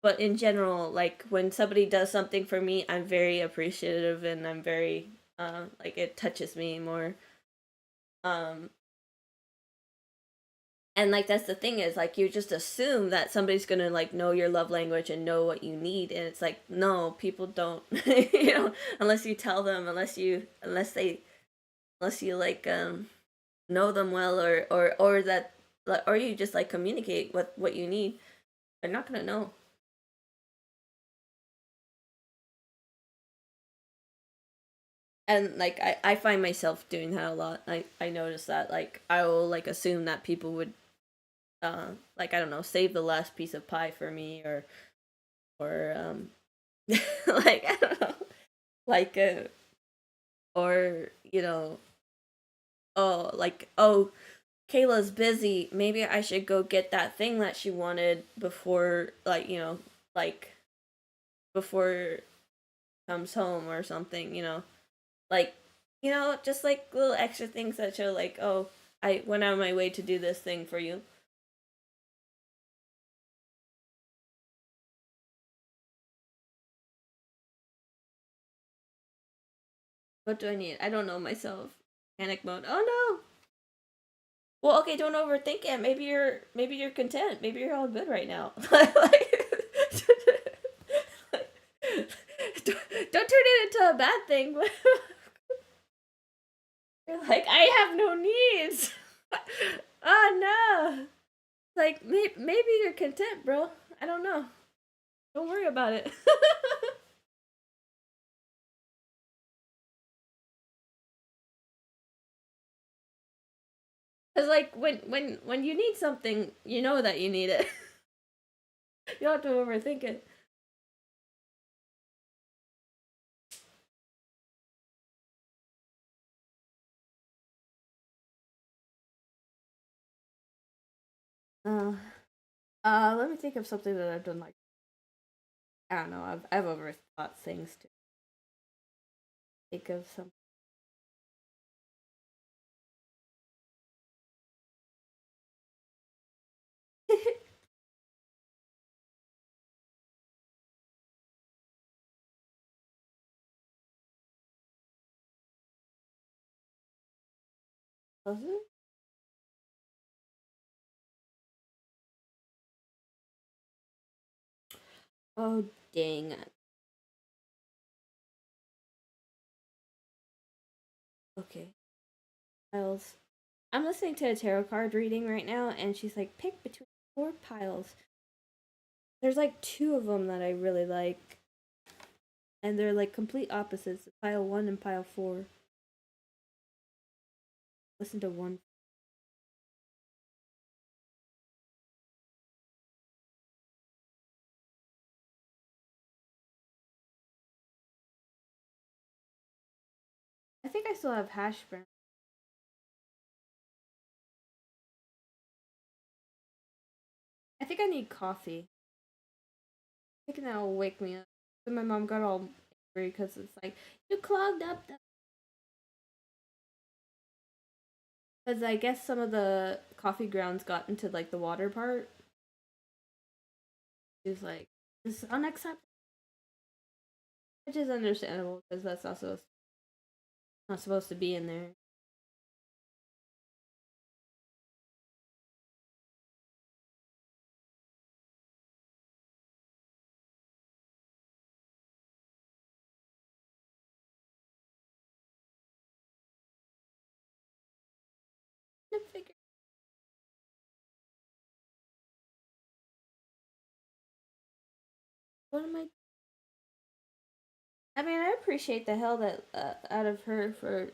but in general, like when somebody does something for me, I'm very appreciative, and I'm very like it touches me more. um and like that's the thing, is like you just assume that somebody's gonna like know your love language and know what you need, and it's like, no, people don't. Unless you tell them, unless you like know them well, or that, or you just like communicate what you need, they're not gonna know. And like I find myself doing that a lot. I notice that like I will like assume that people would like, I don't know, save the last piece of pie for me, or like, I don't know, like or oh, like, oh, Kayla's busy, maybe I should go get that thing that she wanted before, like, like before comes home or something, like, just like little extra things that show like, oh, I went out of my way to do this thing for you. What do I need? I don't know myself. Panic mode. Oh no. Well, okay, don't overthink it. Maybe you're content. Maybe you're all good right now. Like, don't turn it into a bad thing. You're like, I have no needs. Oh no. Like, maybe you're content, bro. I don't know. Don't worry about it. Cause like when you need something, you know that you need it. You don't have to overthink it. Uh, let me think of something that I've done. Like, I don't know. I've overthought things to think of some. Was it? Oh, dang. Okay. Piles. I'm listening to a tarot card reading right now, and she's like, pick between four piles. There's like two of them that I really like, and they're like complete opposites, pile 1 and pile 4. Listen to one. I think I still have hash brown. I think I need coffee. I think that'll wake me up. Then my mom got all angry because it's like, you clogged up the. Because I guess some of the coffee grounds got into like the water part. She was like, this is unacceptable. Which is understandable because that's also not supposed to be in there. I figure. What am I? I mean, I appreciate the hell that out of her for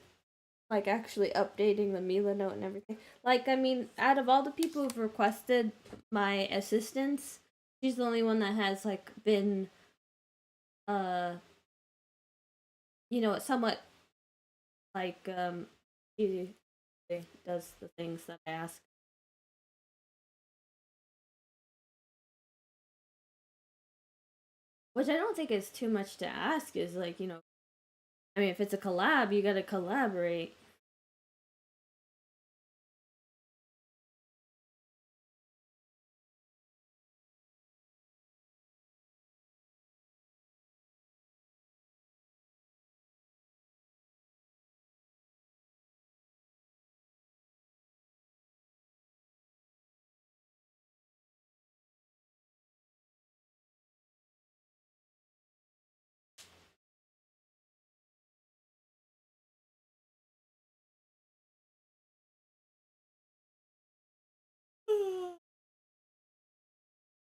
like actually updating the Mila note and everything. Like, I mean, out of all the people who've requested my assistance, she's the only one that has like been, uh, somewhat like she does the things that I ask. Which I don't think is too much to ask. Is like, I mean, if it's a collab, you gotta collaborate.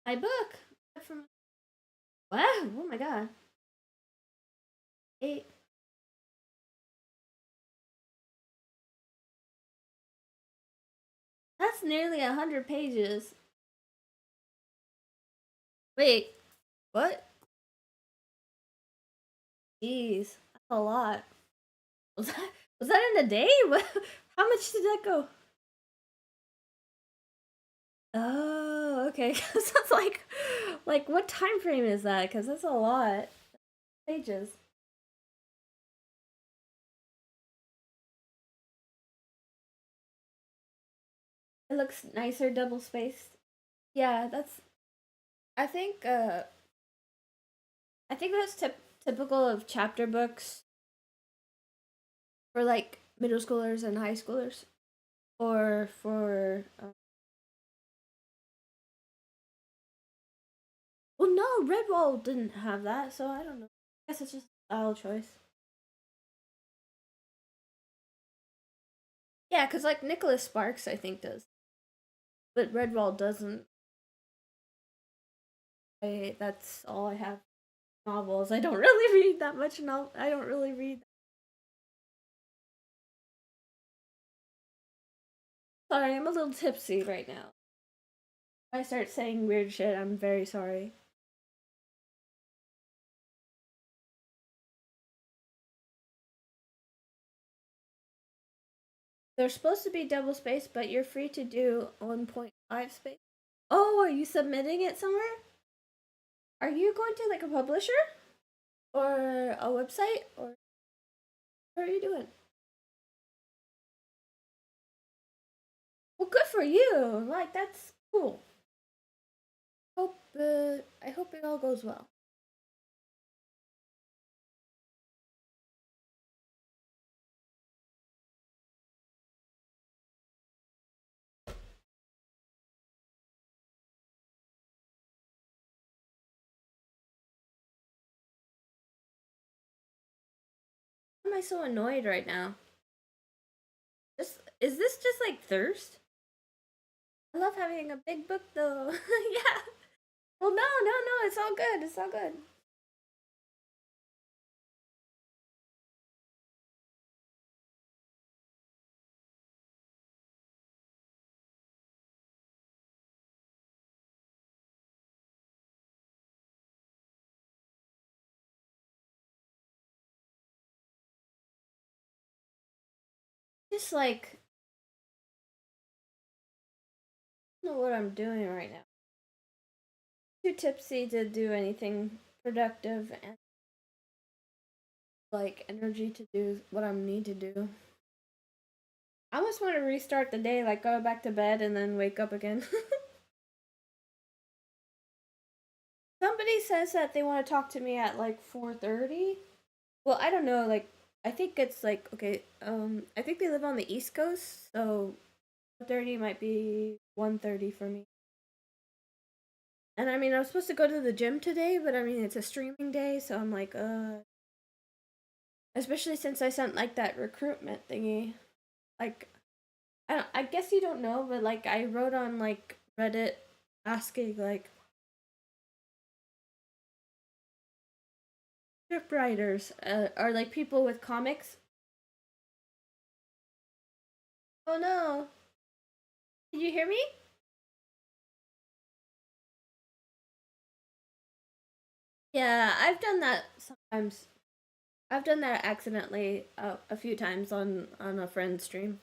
My book. From wow! Oh my god! Eight. That's nearly 100 pages. Wait, what? Jeez, that's a lot. Was that in a day? How much did that go? Oh, okay. Cause that's like what time frame is that? Cause that's a lot pages. It looks nicer, double spaced. Yeah, that's. I think. I think that's typical of chapter books for like middle schoolers and high schoolers, or for. Well, no, Redwall didn't have that, so I don't know. I guess it's just a style choice. Yeah, cause like Nicholas Sparks, I think does, but Redwall doesn't. That's all I have. Novels. I don't really read that much novel. I don't really read. Sorry, I'm a little tipsy right now. If I start saying weird shit, I'm very sorry. They're supposed to be double space, but you're free to do 1.5 space. Oh, are you submitting it somewhere? Are you going to like a publisher or a website, or what are you doing? Well, good for you. Like that's cool. I hope it all goes well. am I so annoyed right now? Is this just like thirst? I love having a big book though. Yeah. Well, no, no, no. It's all good. It's all good. Just like I don't know what I'm doing right now. Too tipsy to do anything productive and like energy to do what I need to do. I almost want to restart the day, like go back to bed and then wake up again. Somebody says that they want to talk to me at like 4:30. Well, I don't know, like I think it's like okay, I think they live on the East Coast, so 4:30 might be 1:30 for me. And I mean, I was supposed to go to the gym today, but I mean, it's a streaming day, so I'm like, especially since I sent like that recruitment thingy. Like I guess you don't know, but like I wrote on like Reddit asking like script writers or like people with comics. Oh no. Did you hear me? Yeah, I've done that sometimes. I've done that accidentally a few times on a friend's stream.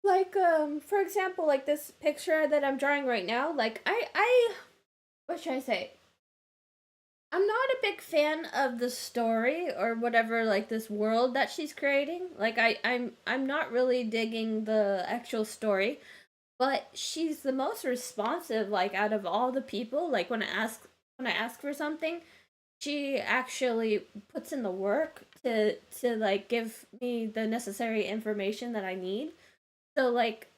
Like for example, like this picture that I'm drawing right now, like I what should I say? I'm not a big fan of the story or whatever like this world that she's creating. Like I'm not really digging the actual story, but she's the most responsive like out of all the people. Like when I ask for something, she actually puts in the work to like give me the necessary information that I need. So like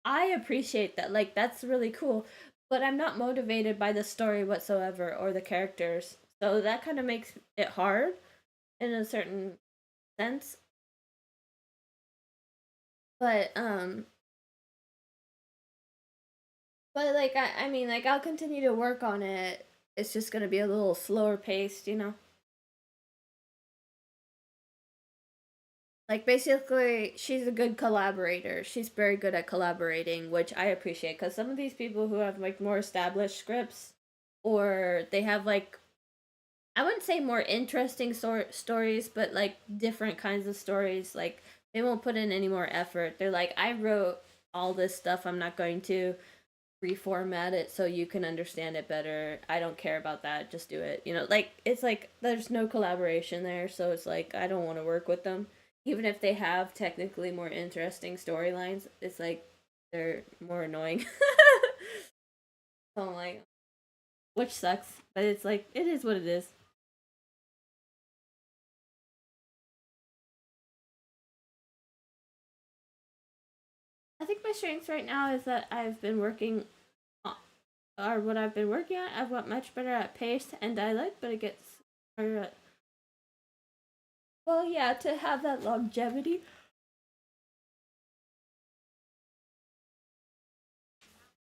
I appreciate that. Like that's really cool. But I'm not motivated by the story whatsoever or the characters. So that kind of makes it hard in a certain sense. But like I mean like I'll continue to work on it. It's just gonna be a little slower paced, you know. Like basically she's a good collaborator. She's very good at collaborating, which I appreciate because some of these people who have like more established scripts or they have like I wouldn't say more interesting stories, but like different kinds of stories. Like they won't put in any more effort. They're like, I wrote all this stuff. I'm not going to reformat it so you can understand it better. I don't care about that. Just do it. You know, like it's like there's no collaboration there. So it's like I don't want to work with them, even if they have technically more interesting storylines. It's like they're more annoying. So I'm like, which sucks, but it's like it is what it is. I think my strength right now is that I've been working, or what I've been working at. I've got much better at pace and dialect, but it gets harder at. Well, yeah, to have that longevity.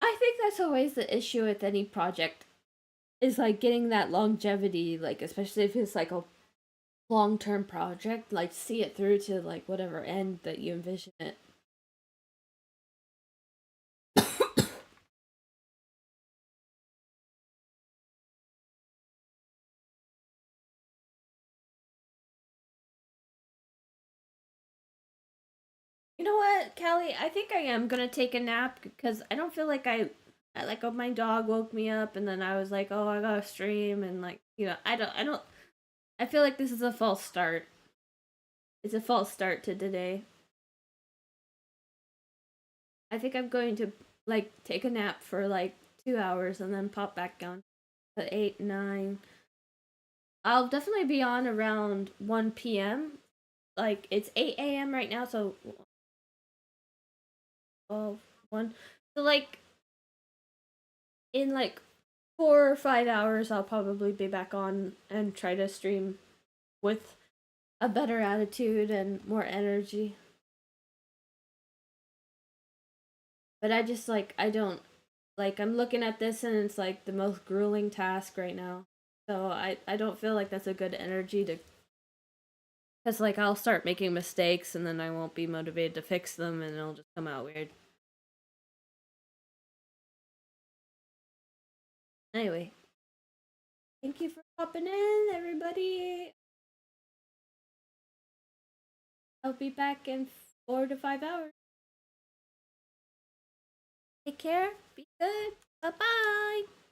I think that's always the issue with any project is like getting that longevity, like especially if it's like a long term project, like see it through to like whatever end that you envision it. You know what, Callie? I think I am gonna take a nap because I don't feel like I like oh, my dog woke me up and then I was like, oh, I gotta stream and like you know I don't. I feel like this is a false start. It's a false start to today. I think I'm going to like take a nap for like 2 hours and then pop back on. 8, 9. I'll definitely be on around 1 p.m. Like, it's 8 a.m. right now, so 12, 1. So, like, in like 4 or 5 hours, I'll probably be back on and try to stream with a better attitude and more energy. But I just like, I don't like, I'm looking at this and it's like the most grueling task right now. So I don't feel like that's a good energy to, because like I'll start making mistakes and then I won't be motivated to fix them and it'll just come out weird. Anyway, thank you for popping in, everybody. I'll be back in 4 to 5 hours. Take care. Be good. Bye bye.